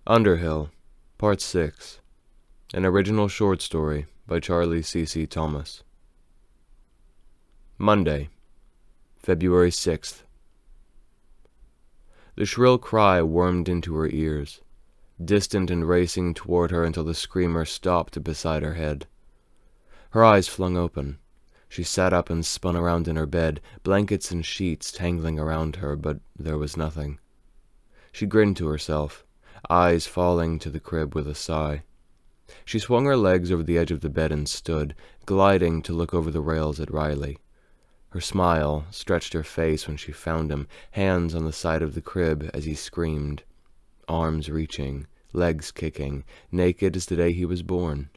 Underhill, Part 6, an original short story by Charlie C.C. Thomas. Monday, February 6th. The shrill cry wormed into her ears, distant and racing toward her until the screamer stopped beside her head. Her eyes flung open. She sat up and spun around in her bed, blankets and sheets tangling around her, but there was nothing. She grinned to herself, eyes falling to the crib with a sigh. She swung her legs over the edge of the bed and stood, gliding to look over the rails at Riley. Her smile stretched her face when she found him, hands on the side of the crib as he screamed, arms reaching, legs kicking, naked as the day he was born.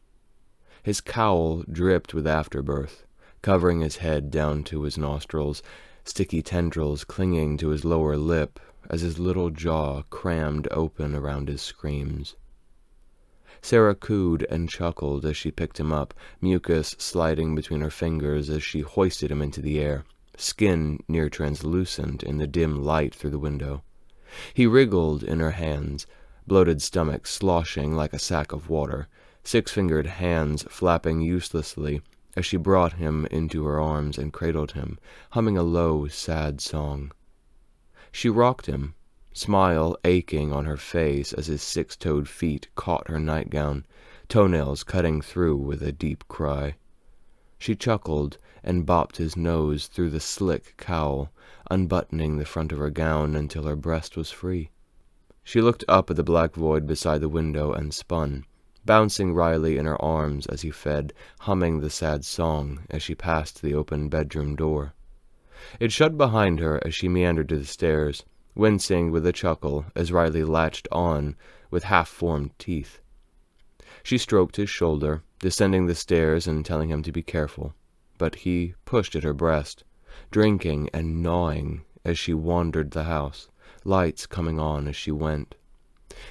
His cowl dripped with afterbirth, covering his head down to his nostrils, sticky tendrils clinging to his lower lip as his little jaw crammed open around his screams. Sarah cooed and chuckled as she picked him up, mucus sliding between her fingers as she hoisted him into the air, skin near translucent in the dim light through the window. He wriggled in her hands, bloated stomach sloshing like a sack of water, six-fingered hands flapping uselessly as she brought him into her arms and cradled him, humming a low, sad song. She rocked him, smile aching on her face as his six-toed feet caught her nightgown, toenails cutting through with a deep cry. She chuckled and bopped his nose through the slick cowl, unbuttoning the front of her gown until her breast was free. She looked up at the black void beside the window and spun, bouncing Riley in her arms as he fed, humming the sad song as she passed the open bedroom door. It shut behind her as she meandered to the stairs, wincing with a chuckle as Riley latched on with half-formed teeth. She stroked his shoulder, descending the stairs and telling him to be careful, but he pushed at her breast, drinking and gnawing as she wandered the house, lights coming on as she went.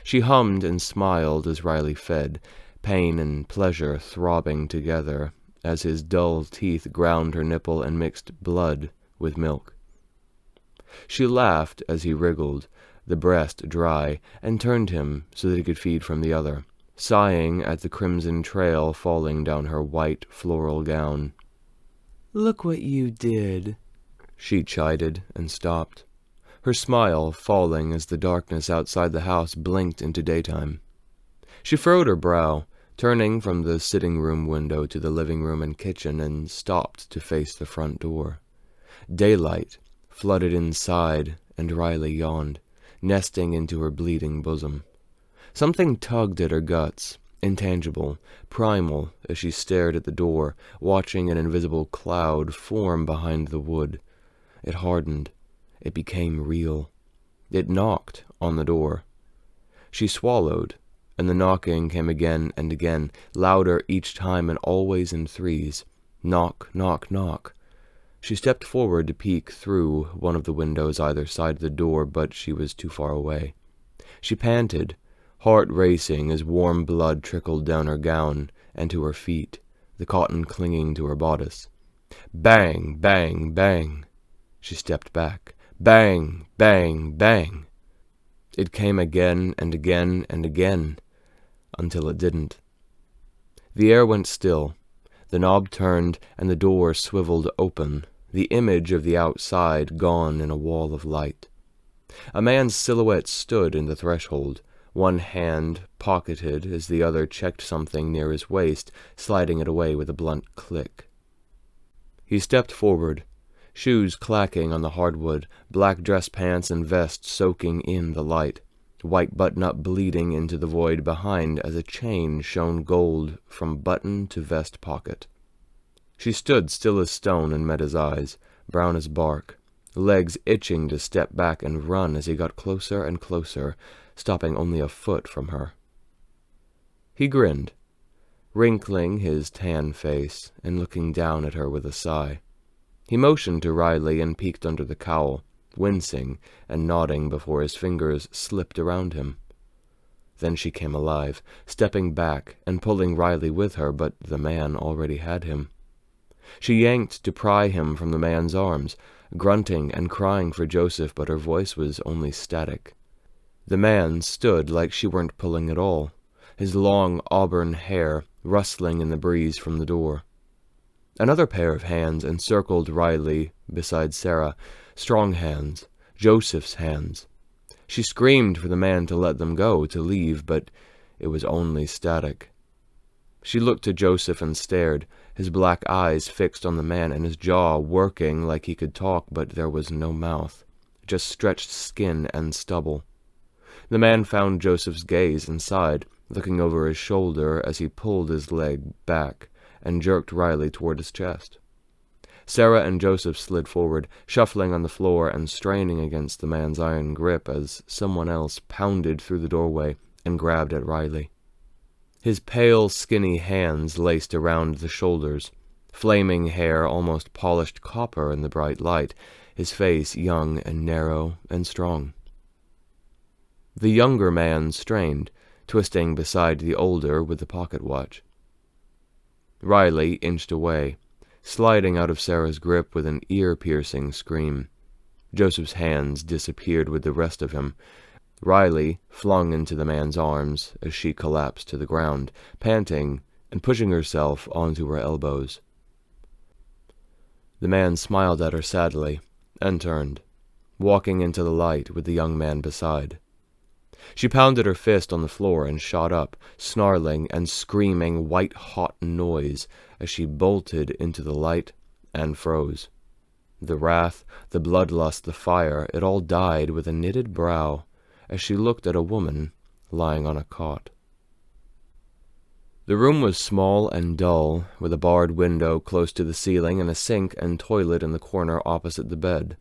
She hummed and smiled as Riley fed, pain and pleasure throbbing together as his dull teeth ground her nipple and mixed blood with milk. She laughed as he wriggled, the breast dry, and turned him so that he could feed from the other, sighing at the crimson trail falling down her white floral gown. "Look what you did," she chided and stopped, her smile falling as the darkness outside the house blinked into daytime. She furrowed her brow, turning from the sitting-room window to the living room and kitchen, and stopped to face the front door. Daylight flooded inside, and Riley yawned, nesting into her bleeding bosom. Something tugged at her guts, intangible, primal, as she stared at the door, watching an invisible cloud form behind the wood. It hardened. It became real. It knocked on the door. She swallowed, and the knocking came again and again, louder each time and always in threes. Knock, knock, knock. She stepped forward to peek through one of the windows either side of the door, but she was too far away. She panted, heart racing as warm blood trickled down her gown and to her feet, the cotton clinging to her bodice. Bang, bang, bang. She stepped back. Bang, bang, bang. It came again and again and again, until it didn't. The air went still. The knob turned, and the door swiveled open, the image of the outside gone in a wall of light. A man's silhouette stood in the threshold, one hand pocketed as the other checked something near his waist, sliding it away with a blunt click. He stepped forward, shoes clacking on the hardwood, black dress pants and vest soaking in the light, white button-up bleeding into the void behind as a chain shone gold from button to vest pocket. She stood still as stone and met his eyes, brown as bark, legs itching to step back and run as he got closer and closer, stopping only a foot from her. He grinned, wrinkling his tan face and looking down at her with a sigh. He motioned to Riley and peeked under the cowl, wincing and nodding before his fingers slipped around him. Then she came alive, stepping back and pulling Riley with her, but the man already had him. She yanked to pry him from the man's arms, grunting and crying for Joseph, but her voice was only static. The man stood like she weren't pulling at all, his long auburn hair rustling in the breeze from the door. Another pair of hands encircled Riley beside Sarah, strong hands, Joseph's hands. She screamed for the man to let them go, to leave, but it was only static. She looked to Joseph and stared, his black eyes fixed on the man and his jaw working like he could talk, but there was no mouth, just stretched skin and stubble. The man found Joseph's gaze and sighed, looking over his shoulder as he pulled his leg back and jerked Riley toward his chest. Sarah and Joseph slid forward, shuffling on the floor and straining against the man's iron grip as someone else pounded through the doorway and grabbed at Riley. His pale, skinny hands laced around the shoulders, flaming hair almost polished copper in the bright light, his face young and narrow and strong. The younger man strained, twisting beside the older with the pocket watch. Riley inched away, sliding out of Sarah's grip with an ear-piercing scream. Joseph's hands disappeared with the rest of him. Riley flung into the man's arms as she collapsed to the ground, panting and pushing herself onto her elbows. The man smiled at her sadly and turned, walking into the light with the young man beside. She pounded her fist on the floor and shot up, snarling and screaming white-hot noise as she bolted into the light and froze. The wrath, the bloodlust, the fire, it all died with a knitted brow as she looked at a woman lying on a cot. The room was small and dull, with a barred window close to the ceiling and a sink and toilet in the corner opposite the bed.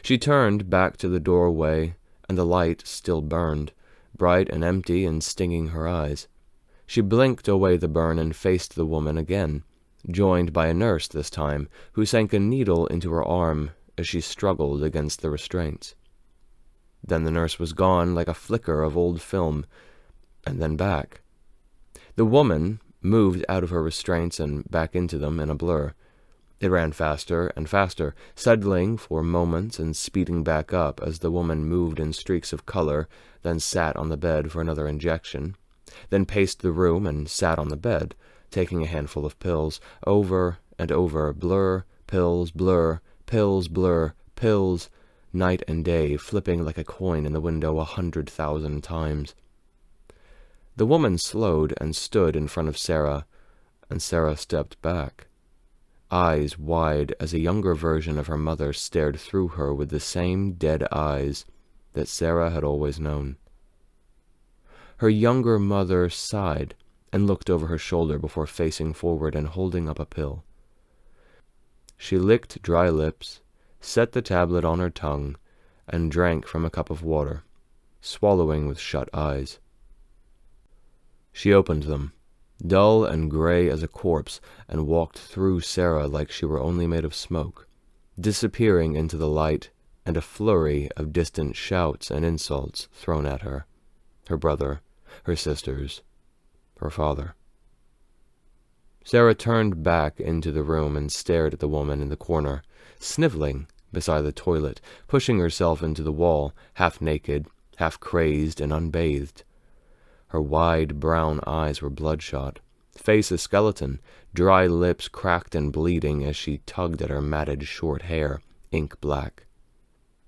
She turned back to the doorway, and the light still burned, bright and empty and stinging her eyes. She blinked away the burn and faced the woman again, joined by a nurse this time, who sank a needle into her arm as she struggled against the restraints. Then the nurse was gone like a flicker of old film, and then back. The woman moved out of her restraints and back into them in a blur. It ran faster and faster, settling for moments and speeding back up as the woman moved in streaks of color, then sat on the bed for another injection, then paced the room and sat on the bed, taking a handful of pills, over and over, blur, pills, blur, pills, blur, pills, night and day, flipping like a coin in the window 100,000 times. The woman slowed and stood in front of Sarah, and Sarah stepped back. Eyes wide as a younger version of her mother stared through her with the same dead eyes that Sarah had always known. Her younger mother sighed and looked over her shoulder before facing forward and holding up a pill. She licked dry lips, set the tablet on her tongue, and drank from a cup of water, swallowing with shut eyes. She opened them, dull and gray as a corpse, and walked through Sarah like she were only made of smoke, disappearing into the light and a flurry of distant shouts and insults thrown at her, her brother, her sisters, her father. Sarah turned back into the room and stared at the woman in the corner, sniveling beside the toilet, pushing herself into the wall, half naked, half crazed and unbathed. Her wide brown eyes were bloodshot, face a skeleton, dry lips cracked and bleeding as she tugged at her matted short hair, ink black.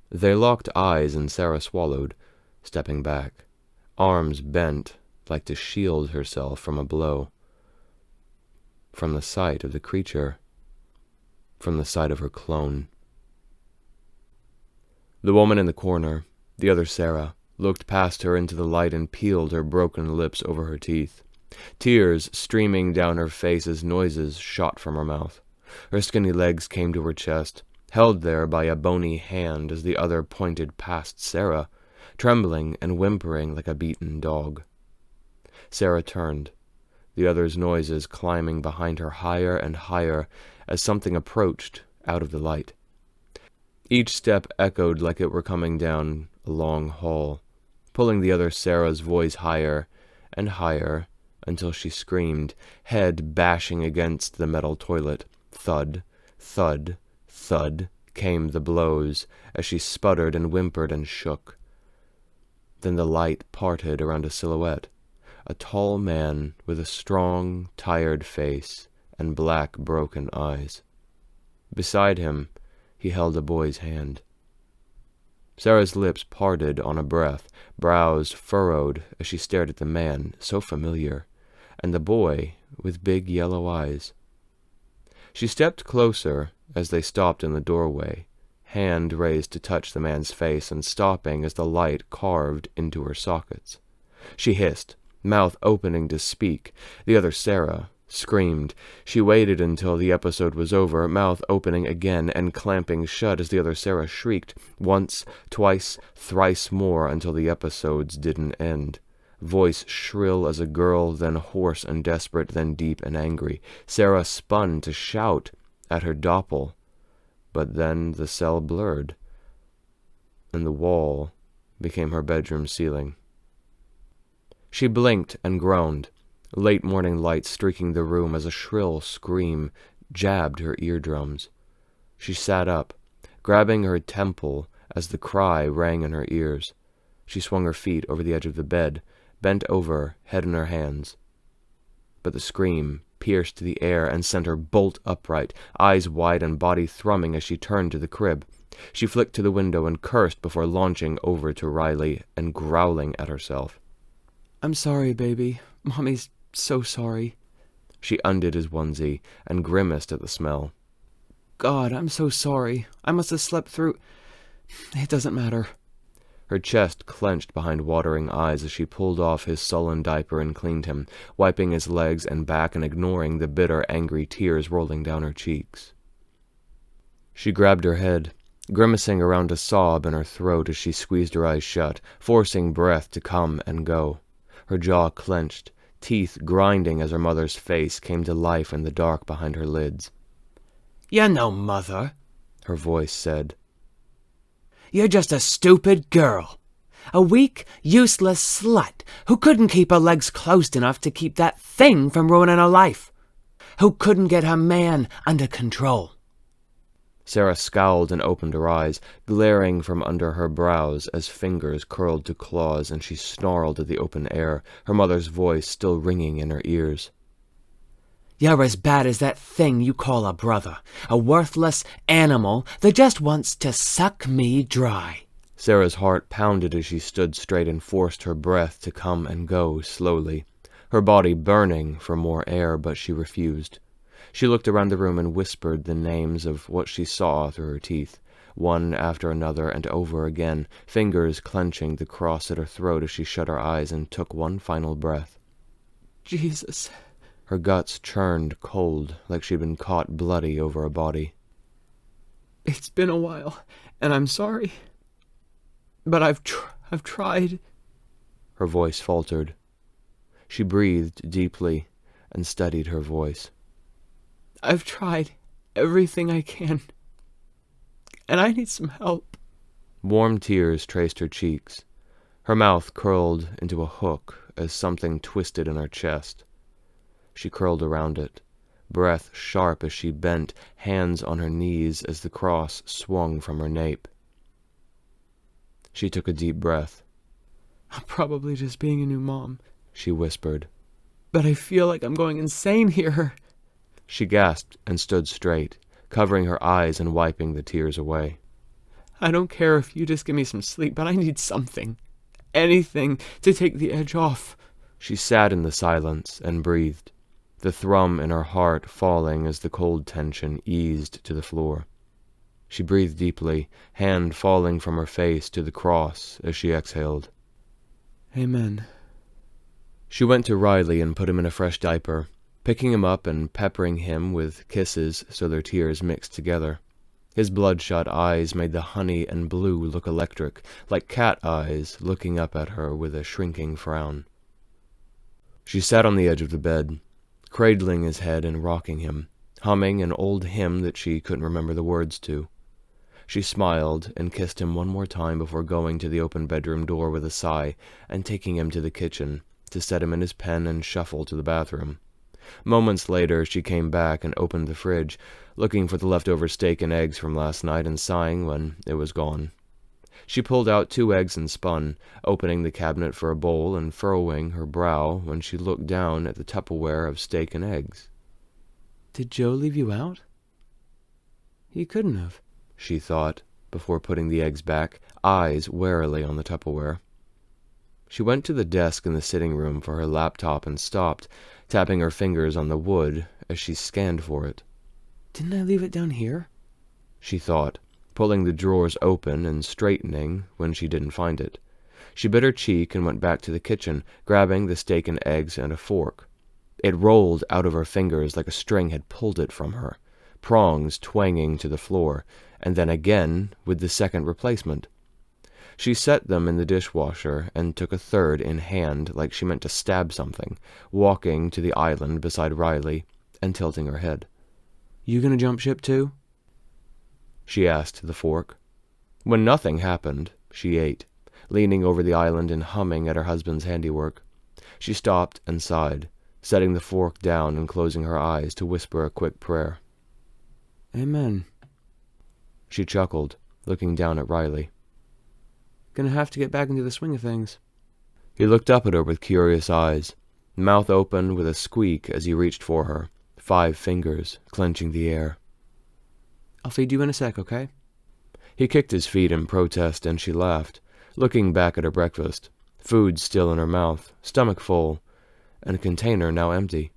They locked eyes and Sarah swallowed, stepping back, arms bent like to shield herself from a blow. From the sight of the creature, from the sight of her clone. The woman in the corner, the other Sarah, looked past her into the light and peeled her broken lips over her teeth, tears streaming down her face as noises shot from her mouth. Her skinny legs came to her chest, held there by a bony hand as the other pointed past Sarah, trembling and whimpering like a beaten dog. Sarah turned, the other's noises climbing behind her higher and higher as something approached out of the light. Each step echoed like it were coming down a long hall, pulling the other Sarah's voice higher and higher until she screamed, head bashing against the metal toilet. Thud, thud, thud came the blows as she sputtered and whimpered and shook. Then the light parted around a silhouette, a tall man with a strong, tired face and black, broken eyes. Beside him, he held a boy's hand. Sarah's lips parted on a breath, brows furrowed as she stared at the man, so familiar, and the boy with big yellow eyes. She stepped closer as they stopped in the doorway, hand raised to touch the man's face and stopping as the light carved into her sockets. She hissed, mouth opening to speak. The other Sarah screamed. She waited until the episode was over, mouth opening again and clamping shut as the other Sarah shrieked, once, twice, thrice more until the episodes didn't end. Voice shrill as a girl, then hoarse and desperate, then deep and angry. Sarah spun to shout at her doppel, but then the cell blurred, and the wall became her bedroom ceiling. She blinked and groaned, late morning light streaking the room as a shrill scream jabbed her eardrums. She sat up, grabbing her temple as the cry rang in her ears. She swung her feet over the edge of the bed, bent over, head in her hands. But the scream pierced the air and sent her bolt upright, eyes wide and body thrumming as she turned to the crib. She flicked to the window and cursed before launching over to Riley and growling at herself. "I'm sorry, baby. Mommy's so sorry." She undid his onesie and grimaced at the smell. "God, I'm so sorry. I must have slept through... It doesn't matter." Her chest clenched behind watering eyes as she pulled off his sullen diaper and cleaned him, wiping his legs and back and ignoring the bitter, angry tears rolling down her cheeks. She grabbed her head, grimacing around a sob in her throat as she squeezed her eyes shut, forcing breath to come and go. Her jaw clenched, teeth grinding as her mother's face came to life in the dark behind her lids. "You're no mother," her voice said. "You're just a stupid girl. A weak, useless slut who couldn't keep her legs closed enough to keep that thing from ruining her life. Who couldn't get her man under control." Sarah scowled and opened her eyes, glaring from under her brows as fingers curled to claws and she snarled at the open air, her mother's voice still ringing in her ears. "You're as bad as that thing you call a brother, a worthless animal that just wants to suck me dry." Sarah's heart pounded as she stood straight and forced her breath to come and go slowly, her body burning for more air, but she refused. She looked around the room and whispered the names of what she saw through her teeth, one after another and over again, fingers clenching the cross at her throat as she shut her eyes and took one final breath. "Jesus." Her guts churned cold, like she'd been caught bloody over a body. "It's been a while, and I'm sorry. But I've tried." Her voice faltered. She breathed deeply and steadied her voice. "I've tried everything I can, and I need some help." Warm tears traced her cheeks. Her mouth curled into a hook as something twisted in her chest. She curled around it, breath sharp as she bent, hands on her knees as the cross swung from her nape. She took a deep breath. "I'm probably just being a new mom," she whispered. "But I feel like I'm going insane here." She gasped and stood straight, covering her eyes and wiping the tears away. "I don't care if you just give me some sleep, but I need something. Anything to take the edge off." She sat in the silence and breathed, the thrum in her heart falling as the cold tension eased to the floor. She breathed deeply, hand falling from her face to the cross as she exhaled. "Amen." She went to Riley and put him in a fresh diaper, picking him up and peppering him with kisses so their tears mixed together. His bloodshot eyes made the honey and blue look electric, like cat eyes looking up at her with a shrinking frown. She sat on the edge of the bed, cradling his head and rocking him, humming an old hymn that she couldn't remember the words to. She smiled and kissed him one more time before going to the open bedroom door with a sigh and taking him to the kitchen to set him in his pen and shuffle to the bathroom. Moments later, she came back and opened the fridge, looking for the leftover steak and eggs from last night and sighing when it was gone. She pulled out 2 eggs and spun, opening the cabinet for a bowl and furrowing her brow when she looked down at the Tupperware of steak and eggs. Did Joe leave you out? He couldn't have, she thought, before putting the eggs back, eyes warily on the Tupperware. She went to the desk in the sitting room for her laptop and stopped, tapping her fingers on the wood as she scanned for it. Didn't I leave it down here? She thought, pulling the drawers open and straightening when she didn't find it. She bit her cheek and went back to the kitchen, grabbing the steak and eggs and a fork. It rolled out of her fingers like a string had pulled it from her, prongs twanging to the floor, and then again with the second replacement. She set them in the dishwasher and took a third in hand like she meant to stab something, walking to the island beside Riley and tilting her head. You gonna jump ship too? She asked the fork. When nothing happened, she ate, leaning over the island and humming at her husband's handiwork. She stopped and sighed, setting the fork down and closing her eyes to whisper a quick prayer. Amen. She chuckled, looking down at Riley. Gonna have to get back into the swing of things. He looked up at her with curious eyes, mouth open with a squeak as he reached for her, 5 fingers clenching the air. I'll feed you in a sec, okay? He kicked his feet in protest, and she laughed, looking back at her breakfast, food still in her mouth, stomach full, and a container now empty.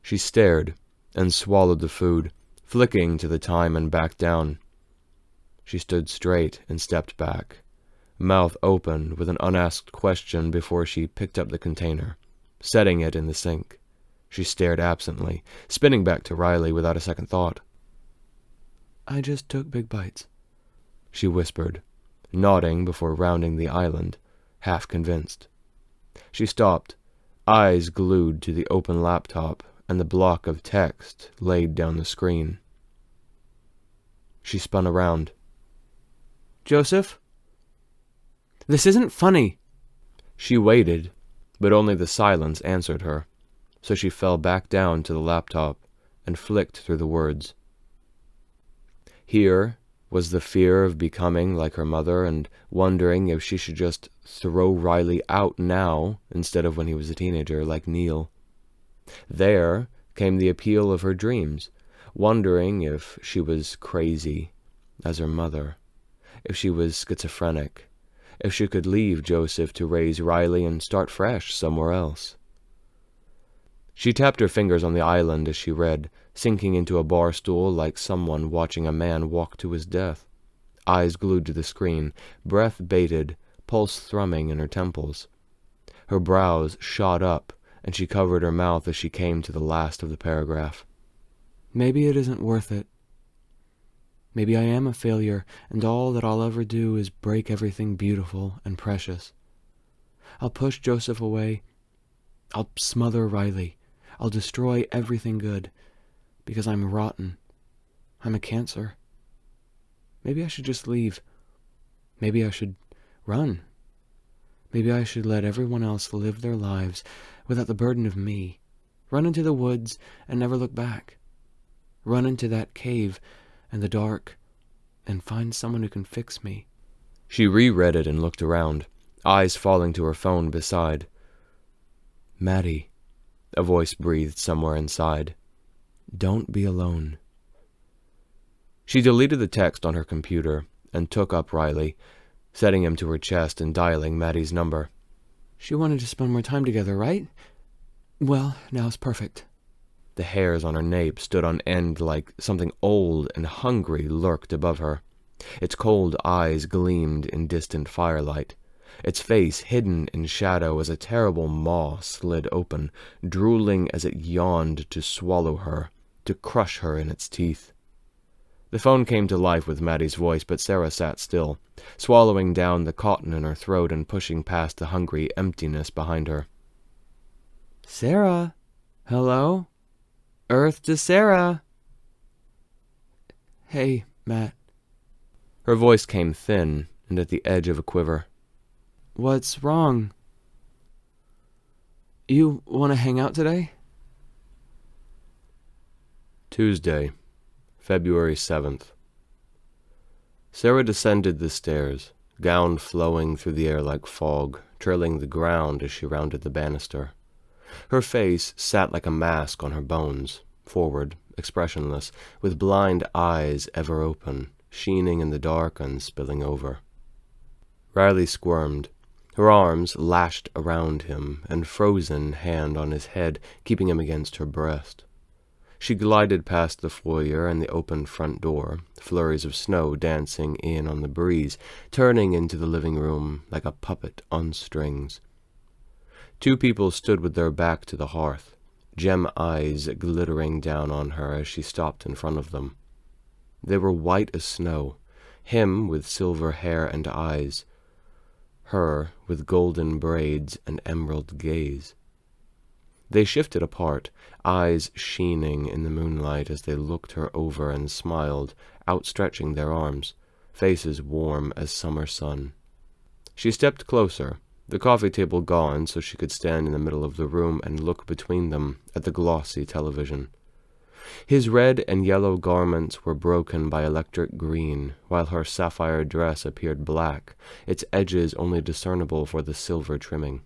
She stared and swallowed the food, flicking to the time and back down. She stood straight and stepped back, mouth open with an unasked question before she picked up the container, setting it in the sink. She stared absently, spinning back to Riley without a second thought. I just took big bites, she whispered, nodding before rounding the island, half convinced. She stopped, eyes glued to the open laptop and the block of text laid down the screen. She spun around. Joseph? This isn't funny. She waited, but only the silence answered her, so she fell back down to the laptop and flicked through the words. Here was the fear of becoming like her mother and wondering if she should just throw Riley out now instead of when he was a teenager like Neil. There came the appeal of her dreams, wondering if she was crazy as her mother, if she was schizophrenic, if she could leave Joseph to raise Riley and start fresh somewhere else. She tapped her fingers on the island as she read, sinking into a bar stool like someone watching a man walk to his death, eyes glued to the screen, breath bated, pulse thrumming in her temples. Her brows shot up, and she covered her mouth as she came to the last of the paragraph. Maybe it isn't worth it. Maybe I am a failure, and all that I'll ever do is break everything beautiful and precious. I'll push Joseph away. I'll smother Riley. I'll destroy everything good, because I'm rotten. I'm a cancer. Maybe I should just leave. Maybe I should run. Maybe I should let everyone else live their lives without the burden of me. Run into the woods and never look back. Run into that cave and the dark and find someone who can fix me. She reread it and looked around, eyes falling to her phone beside. Maddie, a voice breathed somewhere inside. Don't be alone. She deleted the text on her computer and took up Riley, setting him to her chest and dialing Maddie's number. She wanted to spend more time together, right? Well, now's perfect. The hairs on her nape stood on end like something old and hungry lurked above her. Its cold eyes gleamed in distant firelight. Its face hidden in shadow as a terrible maw slid open, drooling as it yawned to swallow her, to crush her in its teeth. The phone came to life with Maddie's voice, but Sarah sat still, swallowing down the cotton in her throat and pushing past the hungry emptiness behind her. Sarah? Hello? Earth to Sarah. Hey, Matt. Her voice came thin and at the edge of a quiver. What's wrong? You want to hang out today? Tuesday, February 7th. Sarah descended the stairs, gown flowing through the air like fog, trailing the ground as she rounded the banister. Her face sat like a mask on her bones, forward, expressionless, with blind eyes ever open, sheening in the dark and spilling over. Riley squirmed, her arms lashed around him, and frozen hand on his head, keeping him against her breast. She glided past the foyer and the open front door, flurries of snow dancing in on the breeze, turning into the living room like a puppet on strings. Two people stood with their back to the hearth, gem eyes glittering down on her as she stopped in front of them. They were white as snow, him with silver hair and eyes, her with golden braids and emerald gaze. They shifted apart, eyes sheening in the moonlight as they looked her over and smiled, outstretching their arms, faces warm as summer sun. She stepped closer, the coffee table gone so she could stand in the middle of the room and look between them at the glossy television. His red and yellow garments were broken by electric green, while her sapphire dress appeared black, its edges only discernible for the silver trimming.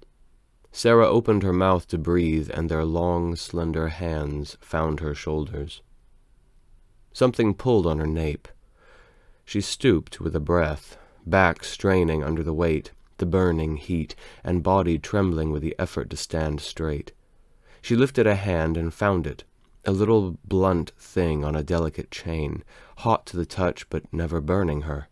Sarah opened her mouth to breathe, and their long, slender hands found her shoulders. Something pulled on her nape. She stooped with a breath, back straining under the weight, the burning heat, and body trembling with the effort to stand straight. She lifted a hand and found it, a little blunt thing on a delicate chain, hot to the touch but never burning her.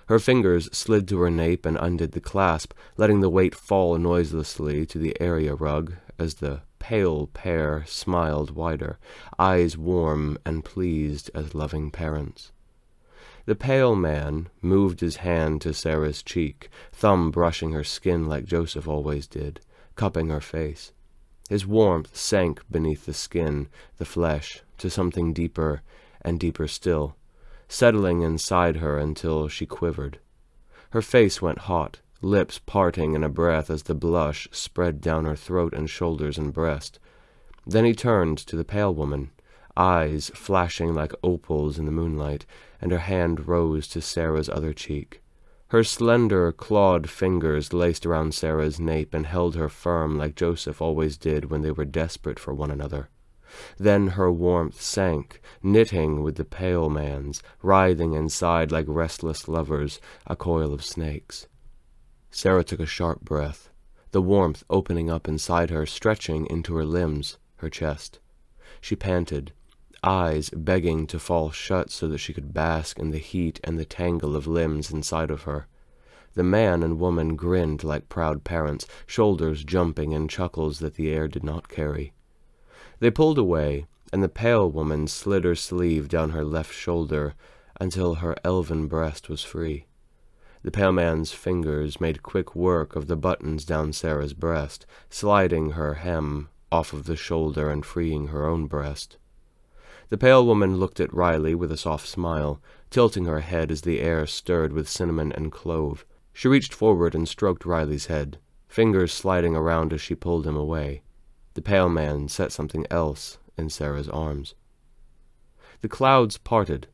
Her fingers slid to her nape and undid the clasp, letting the weight fall noiselessly to the area rug as the pale pair smiled wider, eyes warm and pleased as loving parents. The pale man moved his hand to Sarah's cheek, thumb brushing her skin like Joseph always did, cupping her face. His warmth sank beneath the skin, the flesh, to something deeper and deeper still, settling inside her until she quivered. Her face went hot, lips parting in a breath as the blush spread down her throat and shoulders and breast. Then he turned to the pale woman, eyes flashing like opals in the moonlight, and her hand rose to Sarah's other cheek. Her slender, clawed fingers laced around Sarah's nape and held her firm like Joseph always did when they were desperate for one another. Then her warmth sank, knitting with the pale man's, writhing inside like restless lovers, a coil of snakes. Sarah took a sharp breath, the warmth opening up inside her, stretching into her limbs, her chest. She panted, eyes begging to fall shut so that she could bask in the heat and the tangle of limbs inside of her. The man and woman grinned like proud parents, shoulders jumping in chuckles that the air did not carry. They pulled away, and the pale woman slid her sleeve down her left shoulder until her elven breast was free. The pale man's fingers made quick work of the buttons down Sarah's breast, sliding her hem off of the shoulder and freeing her own breast. The pale woman looked at Riley with a soft smile, tilting her head as the air stirred with cinnamon and clove. She reached forward and stroked Riley's head, fingers sliding around as she pulled him away. The pale man set something else in Sarah's arms. The clouds parted,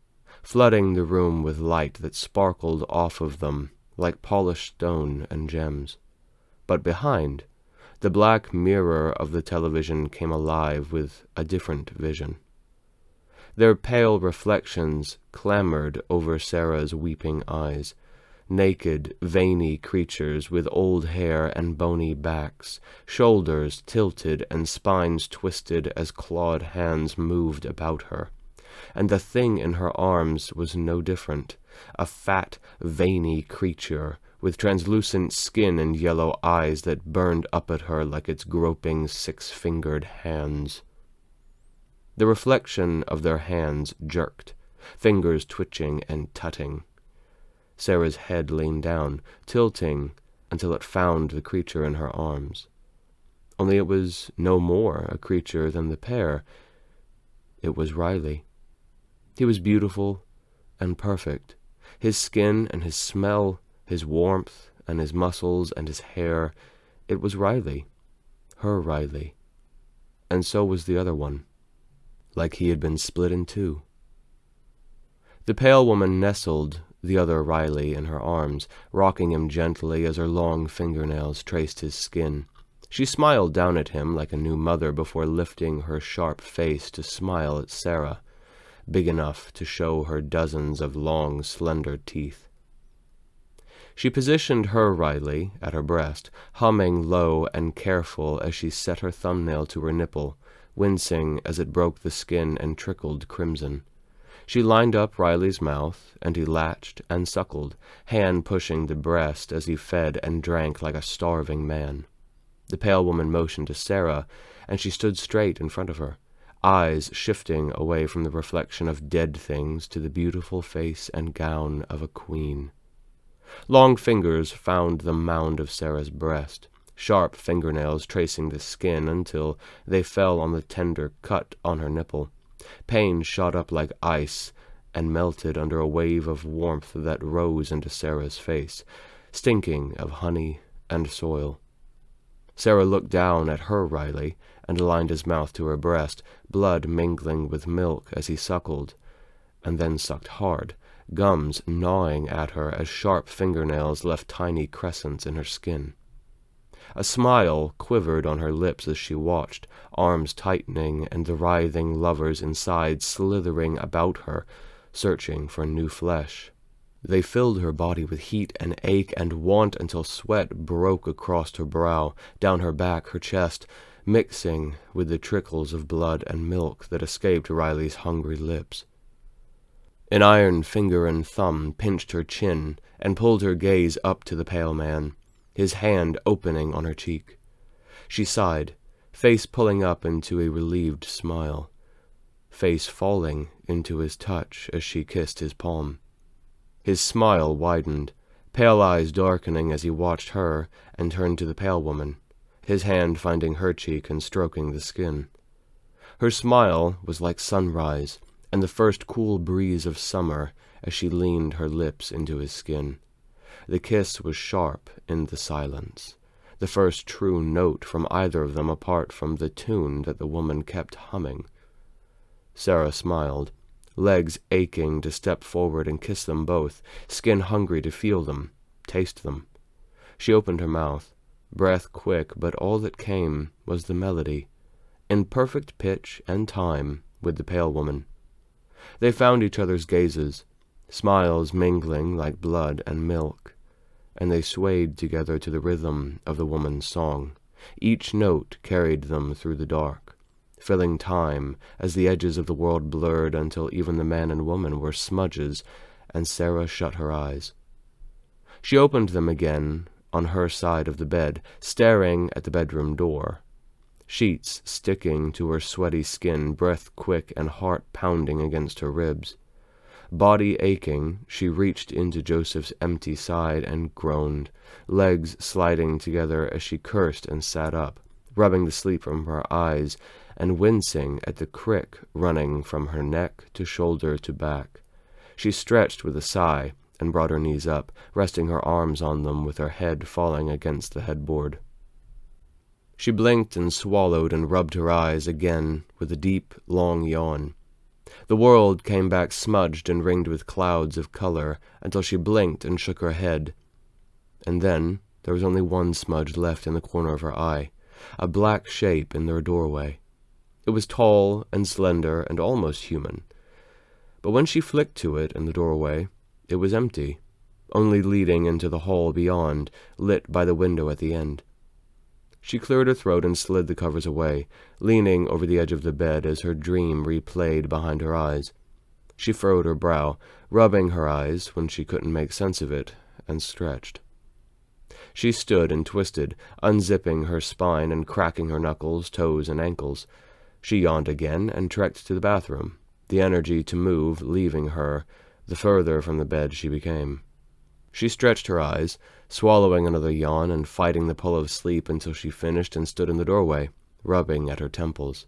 flooding the room with light that sparkled off of them like polished stone and gems. But behind, the black mirror of the television came alive with a different vision. Their pale reflections clamored over Sarah's weeping eyes, naked, veiny creatures with old hair and bony backs, shoulders tilted and spines twisted as clawed hands moved about her. And the thing in her arms was no different, a fat, veiny creature with translucent skin and yellow eyes that burned up at her like its groping six-fingered hands. The reflection of their hands jerked, fingers twitching and tutting. Sarah's head leaned down, tilting until it found the creature in her arms. Only it was no more a creature than the pair. It was Riley. He was beautiful and perfect. His skin and his smell, his warmth and his muscles and his hair, it was Riley. Her Riley. And so was the other one, like he had been split in two. The pale woman nestled the other Riley in her arms, rocking him gently as her long fingernails traced his skin. She smiled down at him like a new mother before lifting her sharp face to smile at Sarah, big enough to show her dozens of long, slender teeth. She positioned her Riley at her breast, humming low and careful as she set her thumbnail to her nipple, wincing as it broke the skin and trickled crimson. She lined up Riley's mouth, and he latched and suckled, hand pushing the breast as he fed and drank like a starving man. The pale woman motioned to Sarah, and she stood straight in front of her, eyes shifting away from the reflection of dead things to the beautiful face and gown of a queen. Long fingers found the mound of Sarah's breast, sharp fingernails tracing the skin until they fell on the tender cut on her nipple. Pain shot up like ice and melted under a wave of warmth that rose into Sarah's face, stinking of honey and soil. Sarah looked down at her Riley and aligned his mouth to her breast, blood mingling with milk as he suckled, and then sucked hard, gums gnawing at her as sharp fingernails left tiny crescents in her skin. A smile quivered on her lips as she watched, arms tightening and the writhing lovers inside slithering about her, searching for new flesh. They filled her body with heat and ache and want until sweat broke across her brow, down her back, her chest, mixing with the trickles of blood and milk that escaped Riley's hungry lips. An iron finger and thumb pinched her chin and pulled her gaze up to the pale man, his hand opening on her cheek. She sighed, face pulling up into a relieved smile, face falling into his touch as she kissed his palm. His smile widened, pale eyes darkening as he watched her and turned to the pale woman, his hand finding her cheek and stroking the skin. Her smile was like sunrise and the first cool breeze of summer as she leaned her lips into his skin. The kiss was sharp in the silence, the first true note from either of them apart from the tune that the woman kept humming. Sarah smiled, legs aching to step forward and kiss them both, skin hungry to feel them, taste them. She opened her mouth, breath quick, but all that came was the melody, in perfect pitch and time with the pale woman. They found each other's gazes, smiles mingling like blood and milk, and they swayed together to the rhythm of the woman's song. Each note carried them through the dark, filling time as the edges of the world blurred until even the man and woman were smudges, and Sarah shut her eyes. She opened them again on her side of the bed, staring at the bedroom door, sheets sticking to her sweaty skin, breath quick and heart pounding against her ribs. Body aching, she reached into Joseph's empty side and groaned, legs sliding together as she cursed and sat up, rubbing the sleep from her eyes and wincing at the crick running from her neck to shoulder to back. She stretched with a sigh and brought her knees up, resting her arms on them with her head falling against the headboard. She blinked and swallowed and rubbed her eyes again with a deep, long yawn. The world came back smudged and ringed with clouds of color until she blinked and shook her head. And then there was only one smudge left in the corner of her eye, a black shape in their doorway. It was tall and slender and almost human. But when she flicked to it in the doorway, it was empty, only leading into the hall beyond, lit by the window at the end. She cleared her throat and slid the covers away, leaning over the edge of the bed as her dream replayed behind her eyes. She furrowed her brow, rubbing her eyes when she couldn't make sense of it, and stretched. She stood and twisted, unzipping her spine and cracking her knuckles, toes, and ankles. She yawned again and trekked to the bathroom, the energy to move leaving her, the further from the bed she became. She stretched her eyes, swallowing another yawn and fighting the pull of sleep until she finished and stood in the doorway, rubbing at her temples.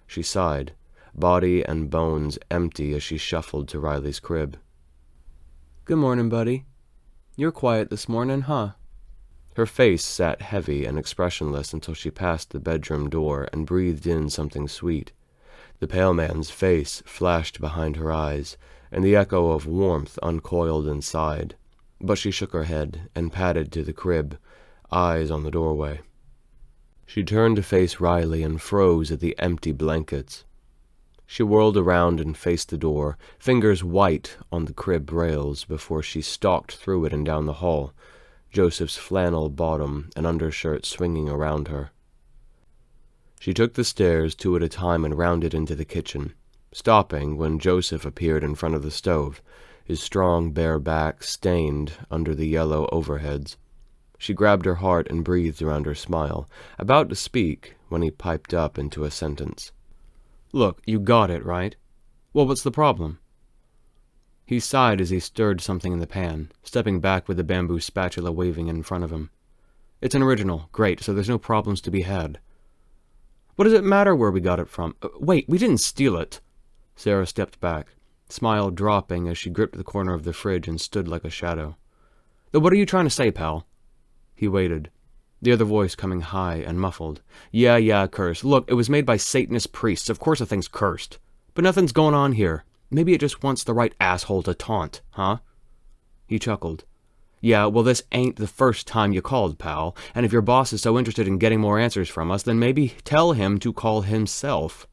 She sighed, body and bones empty as she shuffled to Riley's crib. "Good morning, buddy. You're quiet this morning, huh?" Her face sat heavy and expressionless until she passed the bedroom door and breathed in something sweet. The pale man's face flashed behind her eyes, and the echo of warmth uncoiled inside, but she shook her head and padded to the crib, eyes on the doorway. She turned to face Riley and froze at the empty blankets. She whirled around and faced the door, fingers white on the crib rails, before she stalked through it and down the hall, Joseph's flannel bottom and undershirt swinging around her. She took the stairs 2 at a time and rounded into the kitchen, stopping when Joseph appeared in front of the stove, his strong bare back stained under the yellow overheads. She grabbed her heart and breathed around her smile, about to speak when he piped up into a sentence. "Look, you got it, right? Well, what's the problem?" He sighed as he stirred something in the pan, stepping back with the bamboo spatula waving in front of him. "It's an original. Great, so there's no problems to be had." "What does it matter where we got it from? Wait, we didn't steal it." Sarah stepped back, smile dropping as she gripped the corner of the fridge and stood like a shadow. "Then what are you trying to say, pal?" He waited, the other voice coming high and muffled. Yeah, cursed. Look, it was made by Satanist priests. Of course the thing's cursed. But nothing's going on here. Maybe it just wants the right asshole to taunt, huh?" He chuckled. "Yeah, well, this ain't the first time you called, pal, and if your boss is so interested in getting more answers from us, then maybe tell him to call himself.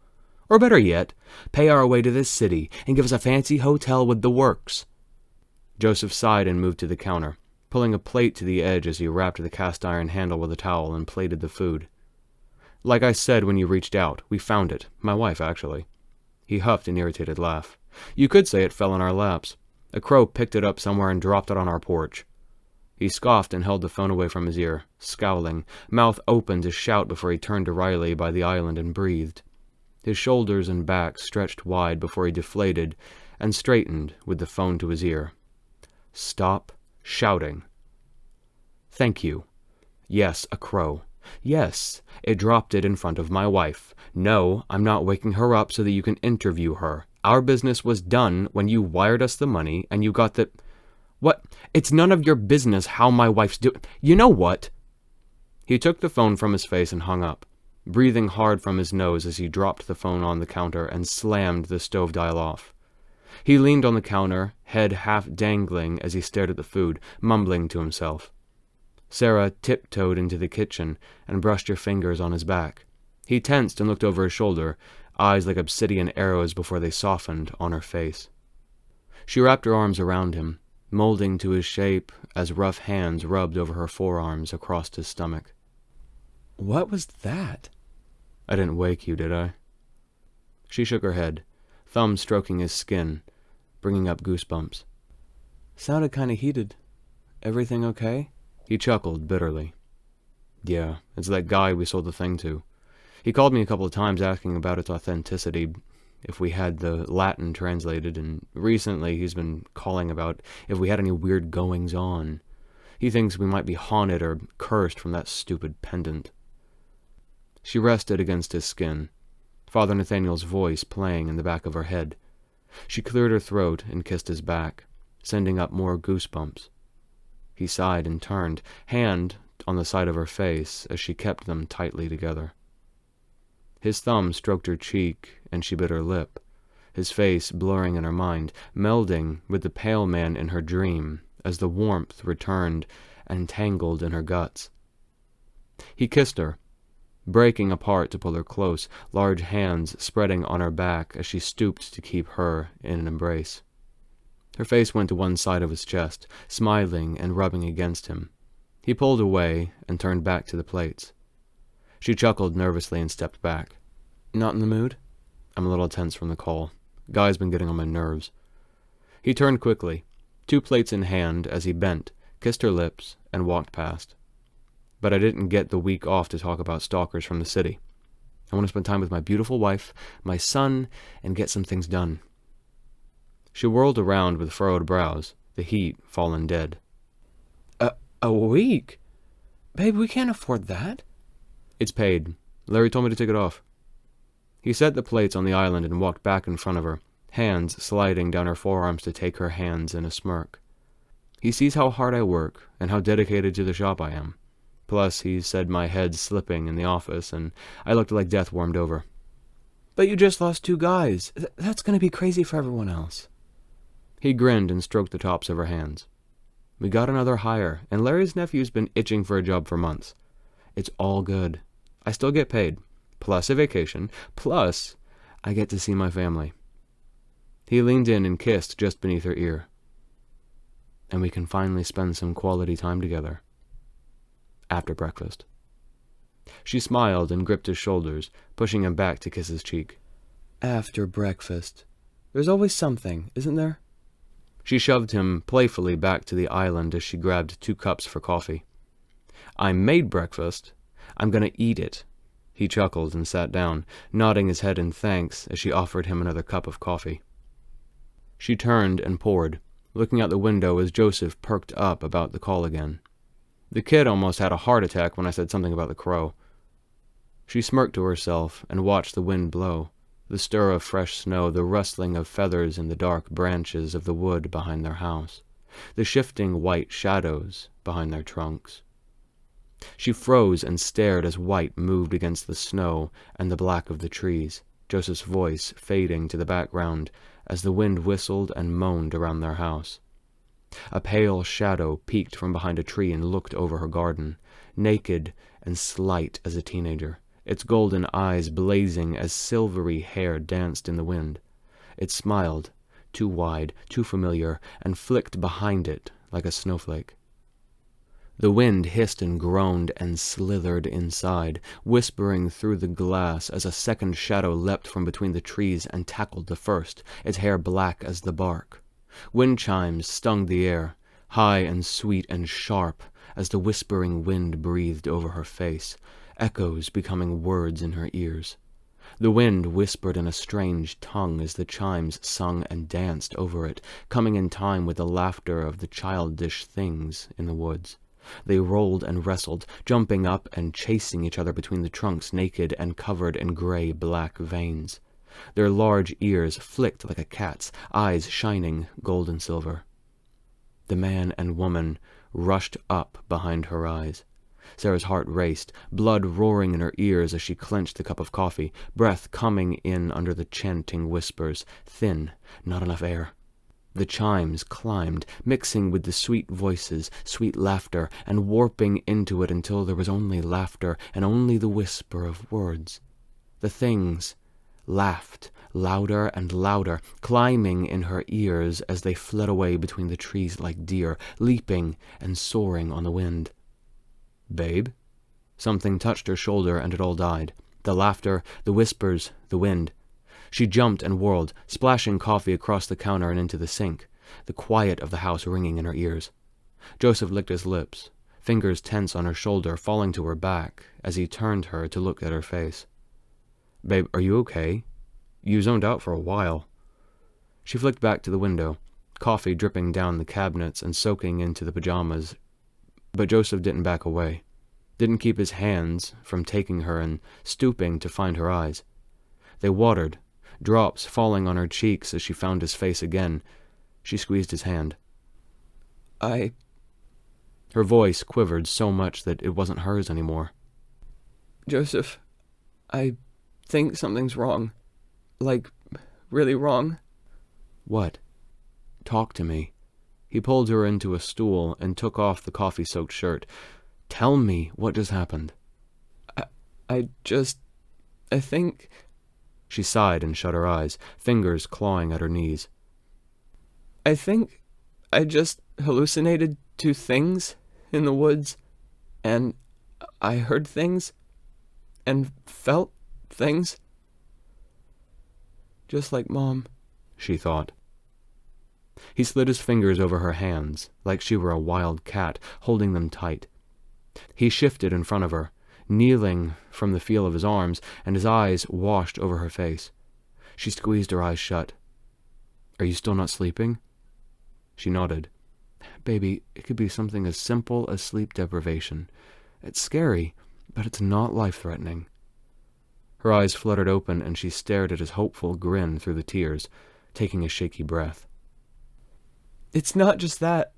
Or better yet, pay our way to this city and give us a fancy hotel with the works." Joseph sighed and moved to the counter, pulling a plate to the edge as he wrapped the cast-iron handle with a towel and plated the food. "Like I said when you reached out, we found it. My wife, actually." He huffed an irritated laugh. "You could say it fell in our laps. A crow picked it up somewhere and dropped it on our porch." He scoffed and held the phone away from his ear, scowling, mouth open to shout before he turned to Riley by the island and breathed. His shoulders and back stretched wide before he deflated and straightened with the phone to his ear. "Stop shouting." "Thank you. Yes, a crow. Yes, it dropped it in front of my wife. No, I'm not waking her up so that you can interview her. Our business was done when you wired us the money and you got the... What? It's none of your business how my wife's You know what?" He took the phone from his face and hung up, breathing hard from his nose as he dropped the phone on the counter and slammed the stove dial off. He leaned on the counter, head half dangling as he stared at the food, mumbling to himself. Sarah tiptoed into the kitchen and brushed her fingers on his back. He tensed and looked over his shoulder, eyes like obsidian arrows before they softened on her face. She wrapped her arms around him, molding to his shape as rough hands rubbed over her forearms across his stomach. "What was that?" "I didn't wake you, did I?" She shook her head, thumb stroking his skin, bringing up goosebumps. "Sounded kind of heated. Everything okay?" He chuckled bitterly. "Yeah, it's that guy we sold the thing to. He called me a couple of times asking about its authenticity, if we had the Latin translated, and recently he's been calling about if we had any weird goings-on. He thinks we might be haunted or cursed from that stupid pendant." She rested against his skin, Father Nathaniel's voice playing in the back of her head. She cleared her throat and kissed his back, sending up more goosebumps. He sighed and turned, hand on the side of her face as she kept them tightly together. His thumb stroked her cheek, and she bit her lip, his face blurring in her mind, melding with the pale man in her dream as the warmth returned and tangled in her guts. He kissed her, breaking apart to pull her close, large hands spreading on her back as she stooped to keep her in an embrace. Her face went to one side of his chest, smiling and rubbing against him. He pulled away and turned back to the plates. She chuckled nervously and stepped back. "Not in the mood?" "I'm a little tense from the call. Guy's been getting on my nerves." He turned quickly, 2 plates in hand, as he bent, kissed her lips, and walked past. "But I didn't get the week off to talk about stalkers from the city. I want to spend time with my beautiful wife, my son, and get some things done." She whirled around with furrowed brows, the heat fallen dead. A week? Babe, we can't afford that." "It's paid. Larry told me to take it off." He set the plates on the island and walked back in front of her, hands sliding down her forearms to take her hands in a smirk. "He sees how hard I work and how dedicated to the shop I am. Plus, he said my head's slipping in the office, and I looked like death warmed over." "But you just lost 2 guys. That's going to be crazy for everyone else." He grinned and stroked the tops of her hands. We got another hire, and Larry's nephew's been itching for a job for months. It's all good. I still get paid, plus a vacation, plus I get to see my family. He leaned in and kissed just beneath her ear. And we can finally spend some quality time together. After breakfast. She smiled and gripped his shoulders, pushing him back to kiss his cheek. After breakfast. There's always something, isn't there? She shoved him playfully back to the island as she grabbed 2 cups for coffee. I made breakfast. I'm going to eat it. He chuckled and sat down, nodding his head in thanks as she offered him another cup of coffee. She turned and poured, looking out the window as Joseph perked up about the call again. The kid almost had a heart attack when I said something about the crow. She smirked to herself and watched the wind blow, the stir of fresh snow, the rustling of feathers in the dark branches of the wood behind their house, the shifting white shadows behind their trunks. She froze and stared as white moved against the snow and the black of the trees, Joseph's voice fading to the background as the wind whistled and moaned around their house. A pale shadow peeked from behind a tree and looked over her garden, naked and slight as a teenager, its golden eyes blazing as silvery hair danced in the wind. It smiled, too wide, too familiar, and flicked behind it like a snowflake. The wind hissed and groaned and slithered inside, whispering through the glass as a second shadow leapt from between the trees and tackled the first, its hair black as the bark. Wind chimes stung the air, high and sweet and sharp, as the whispering wind breathed over her face, echoes becoming words in her ears. The wind whispered in a strange tongue as the chimes sung and danced over it, coming in time with the laughter of the childish things in the woods. They rolled and wrestled, jumping up and chasing each other between the trunks, naked and covered in gray-black veins. Their large ears flicked like a cat's, eyes shining gold and silver. The man and woman rushed up behind her eyes. Sarah's heart raced, blood roaring in her ears as she clenched the cup of coffee, breath coming in under the chanting whispers, thin, not enough air. The chimes climbed, mixing with the sweet voices, sweet laughter, and warping into it until there was only laughter and only the whisper of words. The things laughed, louder and louder, climbing in her ears as they fled away between the trees like deer, leaping and soaring on the wind. "Babe?" Something touched her shoulder and it all died. The laughter, the whispers, the wind. She jumped and whirled, splashing coffee across the counter and into the sink, the quiet of the house ringing in her ears. Joseph licked his lips, fingers tense on her shoulder, falling to her back as he turned her to look at her face. "Babe, are you okay? You zoned out for a while." She flicked back to the window, coffee dripping down the cabinets and soaking into the pajamas, but Joseph didn't back away, didn't keep his hands from taking her and stooping to find her eyes. They watered, drops falling on her cheeks as she found his face again. She squeezed his hand. Her voice quivered so much that it wasn't hers anymore. "Joseph, I think something's wrong. Like, really wrong." "What? Talk to me." He pulled her into a stool and took off the coffee-soaked shirt. "Tell me what just happened." I think..." She sighed and shut her eyes, fingers clawing at her knees. "I think I just hallucinated 2 things in the woods, and I heard things, and felt things. Just like Mom," she thought. He slid his fingers over her hands, like she were a wild cat, holding them tight. He shifted in front of her, kneeling from the feel of his arms, and his eyes washed over her face. She squeezed her eyes shut. "Are you still not sleeping?" She nodded. "Baby, it could be something as simple as sleep deprivation. It's scary, but it's not life-threatening." Her eyes fluttered open, and she stared at his hopeful grin through the tears, taking a shaky breath. "It's not just that.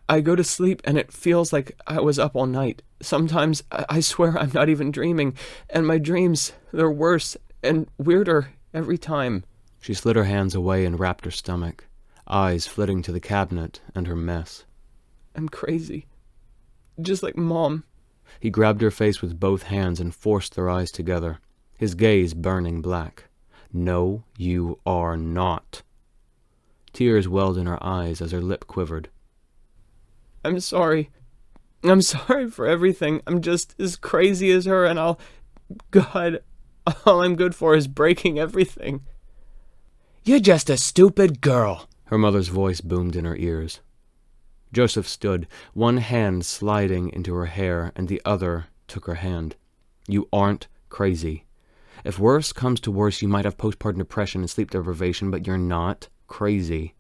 I go to sleep and it feels like I was up all night. Sometimes I swear I'm not even dreaming, and my dreams, they're worse and weirder every time." She slid her hands away and wrapped her stomach. eyes flitting to the cabinet and her mess. I'm crazy. Just like Mom. He grabbed her face with both hands and forced their eyes together, his gaze burning black. No, you are not. Tears welled in her eyes as her lip quivered. I'm sorry. I'm sorry for everything. I'm just as crazy as her, and God, all I'm good for is breaking everything. You're just a stupid girl. Her mother's voice boomed in her ears. Joseph stood, one hand sliding into her hair, and the other took her hand. You aren't crazy. If worse comes to worse, you might have postpartum depression and sleep deprivation, but you're not crazy.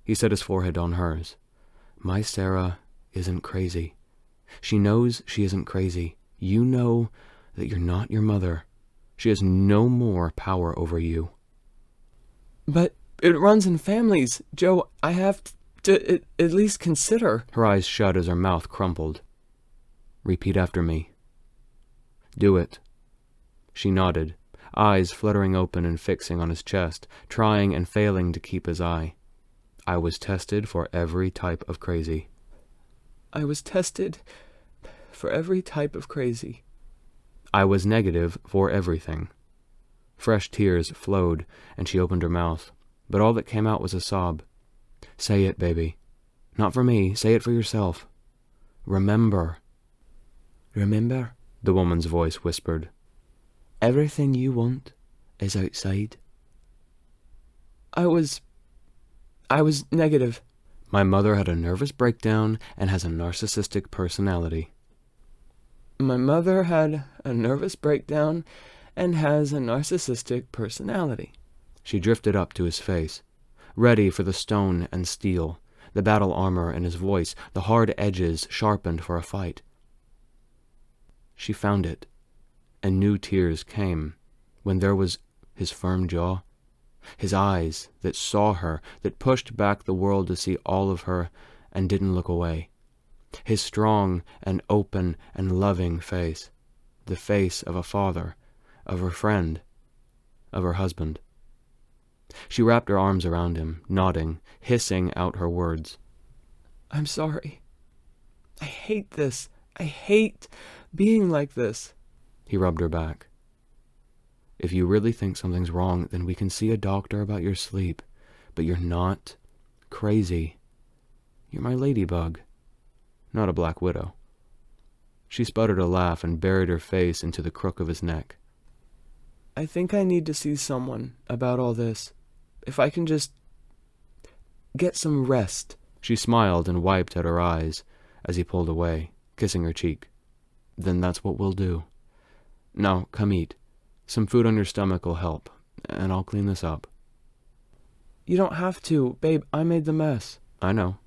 He set his forehead on hers. My Sarah isn't crazy. She knows she isn't crazy. You know that you're not your mother. She has no more power over you. But it runs in families. Joe, I have to at least consider. Her eyes shut as her mouth crumpled. Repeat after me. Do it. She nodded, eyes fluttering open and fixing on his chest, trying and failing to keep his eye. I was tested for every type of crazy. I was tested for every type of crazy. I was negative for everything. Fresh tears flowed, and she opened her mouth, but all that came out was a sob. Say it, baby. Not for me, say it for yourself. Remember. Remember? The woman's voice whispered. Everything you want is outside. I was negative. My mother had a nervous breakdown and has a narcissistic personality. My mother had a nervous breakdown and has a narcissistic personality. She drifted up to his face, ready for the stone and steel, the battle armor in his voice, the hard edges sharpened for a fight. She found it, and new tears came when there was his firm jaw, his eyes that saw her, that pushed back the world to see all of her and didn't look away, his strong and open and loving face, the face of a father, of her friend, of her husband. She wrapped her arms around him, nodding, hissing out her words. I'm sorry. I hate this. I hate being like this. He rubbed her back. If you really think something's wrong, then we can see a doctor about your sleep. But you're not crazy. You're my ladybug, not a black widow. She sputtered a laugh and buried her face into the crook of his neck. I think I need to see someone about all this. If I can just get some rest. She smiled and wiped at her eyes as he pulled away, kissing her cheek. Then that's what we'll do. Now, come eat. Some food on your stomach will help, and I'll clean this up. You don't have to, babe. I made the mess. I know.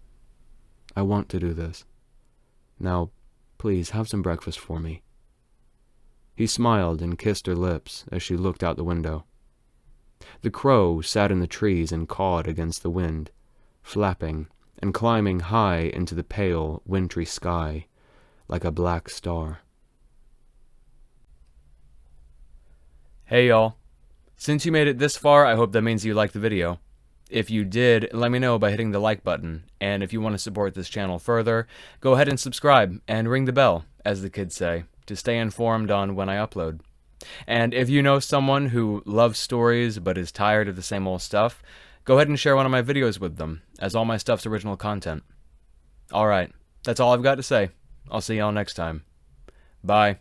I want to do this. Now, please, have some breakfast for me. He smiled and kissed her lips as she looked out the window. The crow sat in the trees and cawed against the wind, flapping and climbing high into the pale, wintry sky, like a black star. Hey y'all. Since you made it this far, I hope that means you liked the video. If you did, let me know by hitting the like button, and if you want to support this channel further, go ahead and subscribe and ring the bell, as the kids say, to stay informed on when I upload. And if you know someone who loves stories but is tired of the same old stuff, go ahead and share one of my videos with them, as all my stuff's original content. Alright, that's all I've got to say. I'll see y'all next time. Bye.